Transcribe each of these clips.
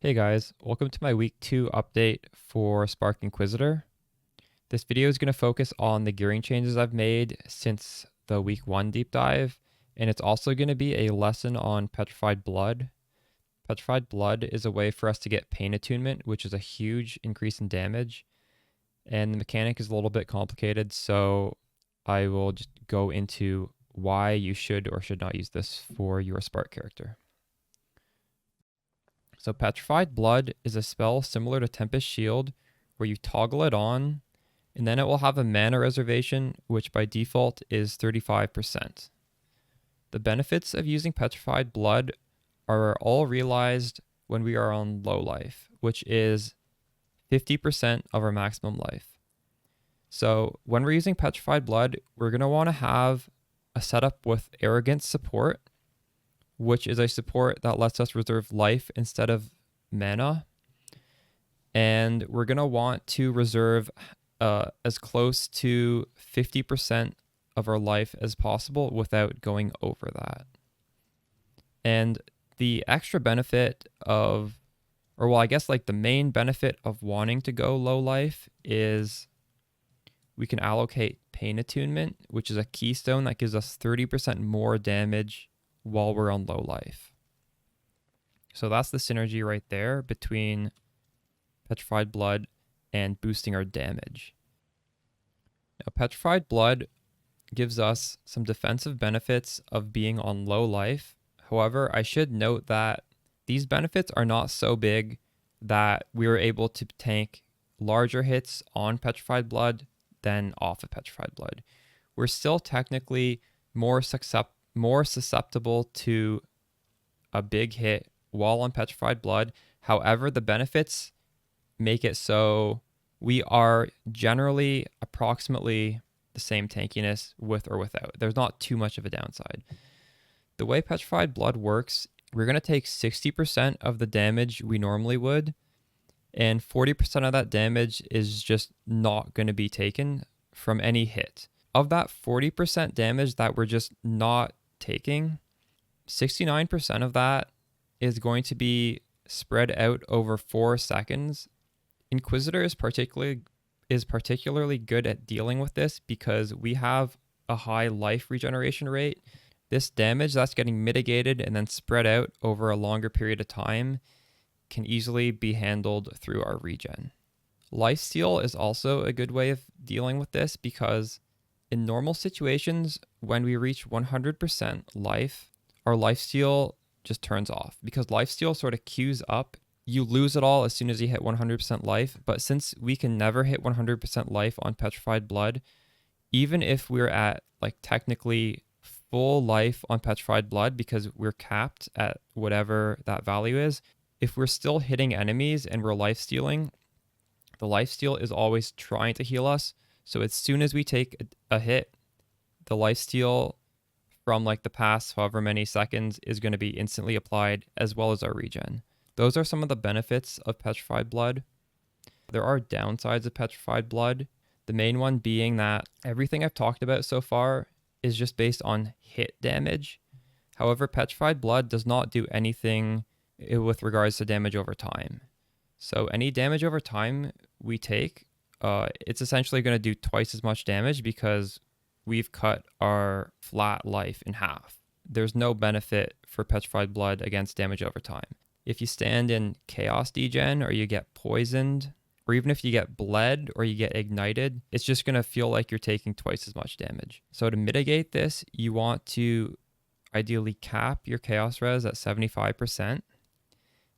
Hey guys, welcome to my week 2 update for Spark Inquisitor. This video is going to focus on the gearing changes I've made since the week 1 deep dive, and it's also going to be a lesson on Petrified Blood. Petrified Blood is a way for us to get pain attunement, which is a huge increase in damage, and the mechanic is a little bit complicated, so I will just go into why you should or should not use this for your Spark character. So Petrified Blood is a spell similar to Tempest Shield, where you toggle it on, and then it will have a mana reservation, which by default is 35%. The benefits of using Petrified Blood are all realized when we are on low life, which is 50% of our maximum life. So when we're using Petrified Blood, we're going to want to have a setup with Arrogance support, which is a support that lets us reserve life instead of mana. And we're going to want to reserve as close to 50% of our life as possible without going over that. And the extra benefit of, or well, I guess like the main benefit of wanting to go low life is we can allocate pain attunement, which is a keystone that gives us 30% more damage while we're on low life. So that's the synergy right there between Petrified Blood and boosting our damage. Now, Petrified Blood gives us some defensive benefits of being on low life. However, I should note that these benefits are not so big that we are able to tank larger hits on Petrified Blood than off of Petrified Blood. We're still technically more susceptible to a big hit while on Petrified Blood. However, the benefits make it so we are generally approximately the same tankiness with or without. There's not too much of a downside. The way Petrified Blood works, we're going to take 60% of the damage we normally would, and 40% of that damage is just not going to be taken from any hit. Of that 40% damage that we're just not taking, 69% of that is going to be spread out over 4 seconds. Inquisitor is particularly good at dealing with this because we have a high life regeneration rate. This damage that's getting mitigated and then spread out over a longer period of time can easily be handled through our regen. Lifesteal is also a good way of dealing with this because in normal situations, when we reach 100% life, our lifesteal just turns off because lifesteal sort of queues up. You lose it all as soon as you hit 100% life, but since we can never hit 100% life on Petrified Blood, even if we're at like technically full life on Petrified Blood because we're capped at whatever that value is, if we're still hitting enemies and we're lifestealing, the lifesteal is always trying to heal us. So as soon as we take a hit, the lifesteal from like the past however many seconds is going to be instantly applied, as well as our regen. Those are some of the benefits of Petrified Blood. There are downsides of Petrified Blood. The main one being that everything I've talked about so far is just based on hit damage. However, Petrified Blood does not do anything with regards to damage over time. So any damage over time we take, it's essentially going to do twice as much damage because we've cut our flat life in half. There's no benefit for Petrified Blood against damage over time. If you stand in Chaos Degen or you get poisoned, or even if you get bled or you get ignited, it's just going to feel like you're taking twice as much damage. So to mitigate this, you want to ideally cap your Chaos Res at 75%,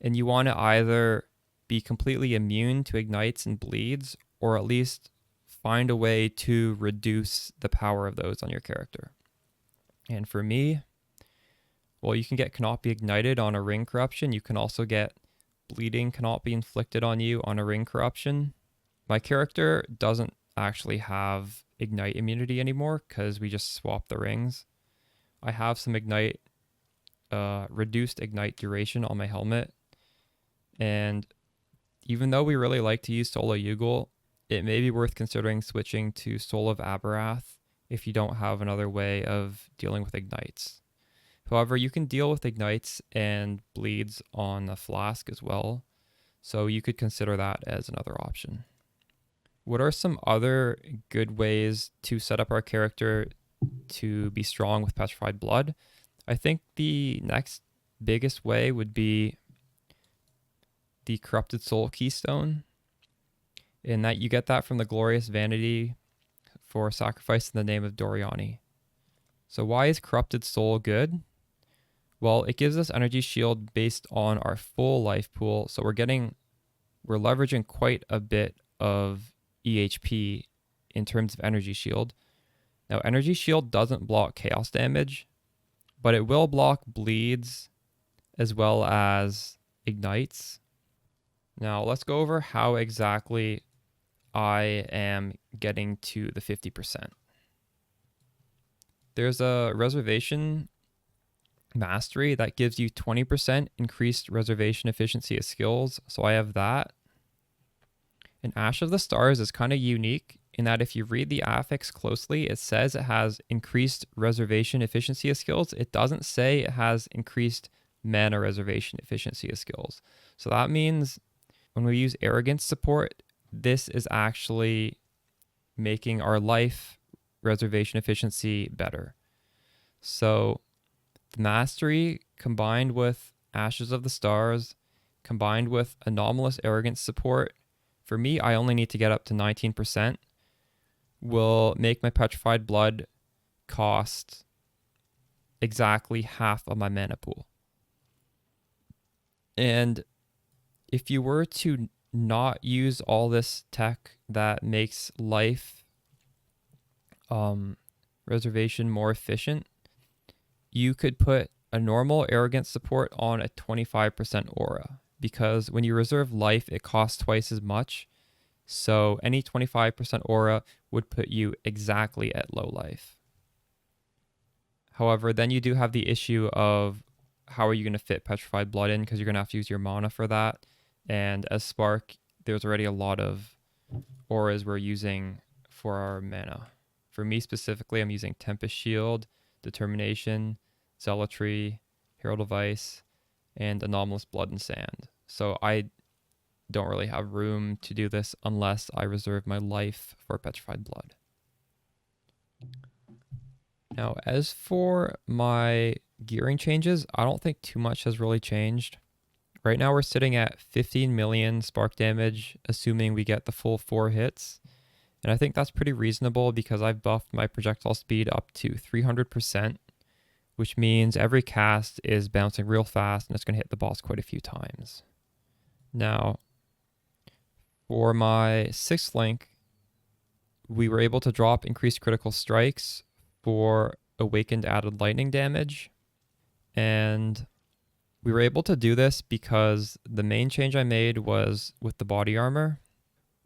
and you want to either be completely immune to ignites and bleeds, or at least find a way to reduce the power of those on your character. And for me, well, you can get cannot be ignited on a ring corruption. You can also get bleeding cannot be inflicted on you on a ring corruption. My character doesn't actually have ignite immunity anymore because we just swapped the rings. I have some ignite, reduced ignite duration on my helmet. And even though we really like to use Soul of Yugel, it may be worth considering switching to Soul of Aberath if you don't have another way of dealing with ignites. However, you can deal with ignites and bleeds on a flask as well. So you could consider that as another option. What are some other good ways to set up our character to be strong with Petrified Blood? I think the next biggest way would be the Corrupted Soul Keystone, in that you get that from the Glorious Vanity for sacrifice in the name of Doriani. So why is Corrupted Soul good? Well, it gives us energy shield based on our full life pool, so we're leveraging quite a bit of EHP in terms of energy shield. Now, energy shield doesn't block chaos damage, but it will block bleeds as well as ignites. Now, let's go over how exactly I am getting to the 50%. There's a reservation mastery that gives you 20% increased reservation efficiency of skills, so I have that. And Ash of the Stars is kind of unique in that if you read the affix closely, it says it has increased reservation efficiency of skills. It doesn't say it has increased mana reservation efficiency of skills. So that means when we use Arrogance support, this is actually making our life reservation efficiency better. So the Mastery combined with Ashes of the Stars, combined with Anomalous Arrogance support, for me, I only need to get up to 19%, will make my Petrified Blood cost exactly half of my mana pool. And if you were to not use all this tech that makes life reservation more efficient, you could put a normal Arrogance support on a 25% aura, because when you reserve life, it costs twice as much. So any 25% aura would put you exactly at low life. However, then you do have the issue of how are you going to fit Petrified Blood in, because you're going to have to use your mana for that. And as Spark, there's already a lot of auras we're using for our mana. For me specifically, I'm using Tempest Shield, Determination, Zealotry, Herald of Ice, and Anomalous Blood and Sand. So I don't really have room to do this unless I reserve my life for Petrified Blood. Now, as for my gearing changes, I don't think too much has really changed. Right now we're sitting at 15 million spark damage, assuming we get the full 4 hits. And I think that's pretty reasonable because I've buffed my projectile speed up to 300%, which means every cast is bouncing real fast and it's going to hit the boss quite a few times. Now, for my 6th link, we were able to drop increased critical strikes for awakened added lightning damage. And we were able to do this because the main change I made was with the body armor.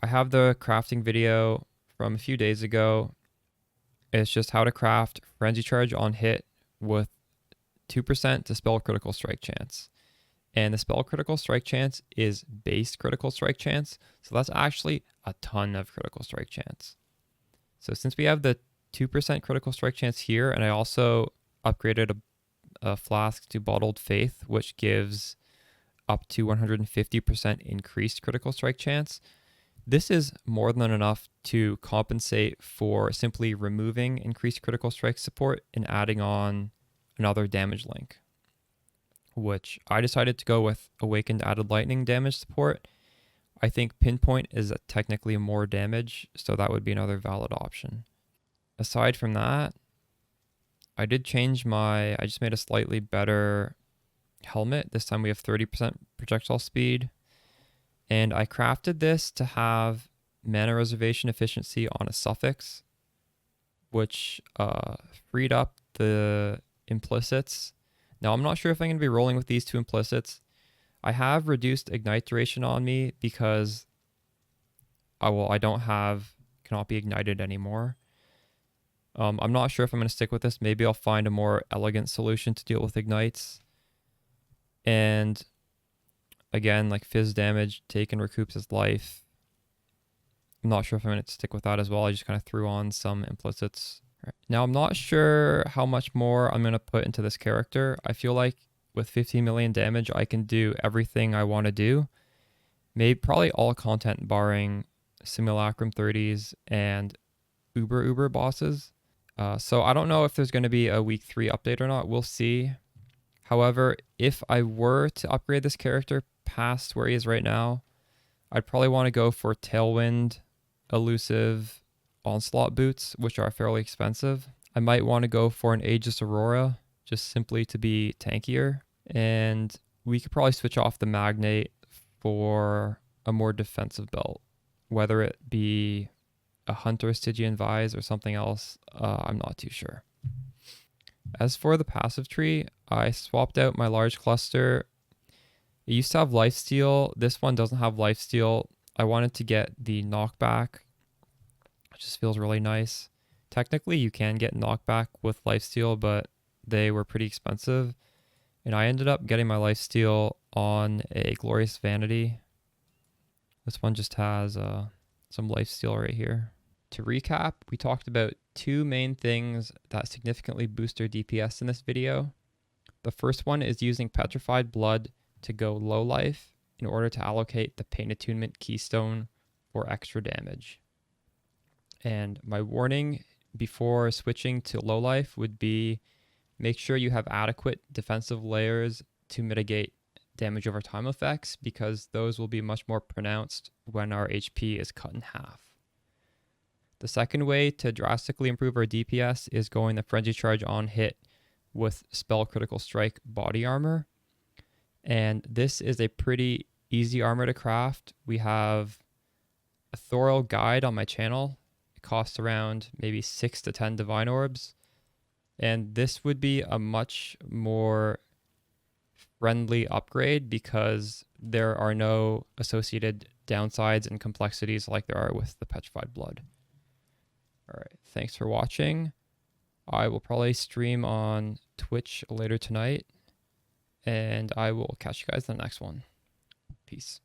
I have the crafting video from a few days ago. It's just how to craft Frenzy Charge on hit with 2% Dispel critical strike chance. And the spell critical strike chance is base critical strike chance. So that's actually a ton of critical strike chance. So since we have the 2% critical strike chance here, and I also upgraded a flask to Bottled Faith, which gives up to 150% increased critical strike chance. This is more than enough to compensate for simply removing increased critical strike support and adding on another damage link, which I decided to go with Awakened Added Lightning damage support. I think Pinpoint is technically more damage, so that would be another valid option. Aside from that, I just made a slightly better helmet. This time we have 30% projectile speed. And I crafted this to have mana reservation efficiency on a suffix, which freed up the implicits. Now, I'm not sure if I'm going to be rolling with these 2 implicits. I have reduced ignite duration on me because I cannot be ignited anymore. I'm not sure if I'm going to stick with this. Maybe I'll find a more elegant solution to deal with ignites. And again, like fizz damage taken recoups his life. I'm not sure if I'm going to stick with that as well. I just kind of threw on some implicits. Right. Now, I'm not sure how much more I'm going to put into this character. I feel like with 15 million damage, I can do everything I want to do. Maybe probably all content barring Simulacrum 30s and Uber bosses. So I don't know if there's going to be a week 3 update or not. We'll see. However, if I were to upgrade this character past where he is right now, I'd probably want to go for Tailwind, Elusive, Onslaught boots, which are fairly expensive. I might want to go for an Aegis Aurora, just simply to be tankier. And we could probably switch off the Magnate for a more defensive belt, whether it be a Hunter Stygian Vise or something else. I'm not too sure. As for the passive tree, I swapped out my large cluster. It used to have lifesteal. This one doesn't have lifesteal. I wanted to get the knockback. It just feels really nice. Technically, you can get knockback with lifesteal, but they were pretty expensive. And I ended up getting my lifesteal on a Glorious Vanity. This one just has some lifesteal right here. To recap, we talked about 2 main things that significantly boost our DPS in this video. The first one is using Petrified Blood to go low life in order to allocate the Pain Attunement Keystone for extra damage. And my warning before switching to low life would be make sure you have adequate defensive layers to mitigate damage over time effects, because those will be much more pronounced when our HP is cut in half. The second way to drastically improve our DPS is going the Frenzy Charge on hit with Spell Critical Strike body armor. And this is a pretty easy armor to craft. We have a thorough guide on my channel. It costs around maybe 6 to 10 Divine Orbs. And this would be a much more friendly upgrade because there are no associated downsides and complexities like there are with the Petrified Blood. All right, thanks for watching. I will probably stream on Twitch later tonight, and I will catch you guys in the next one. Peace.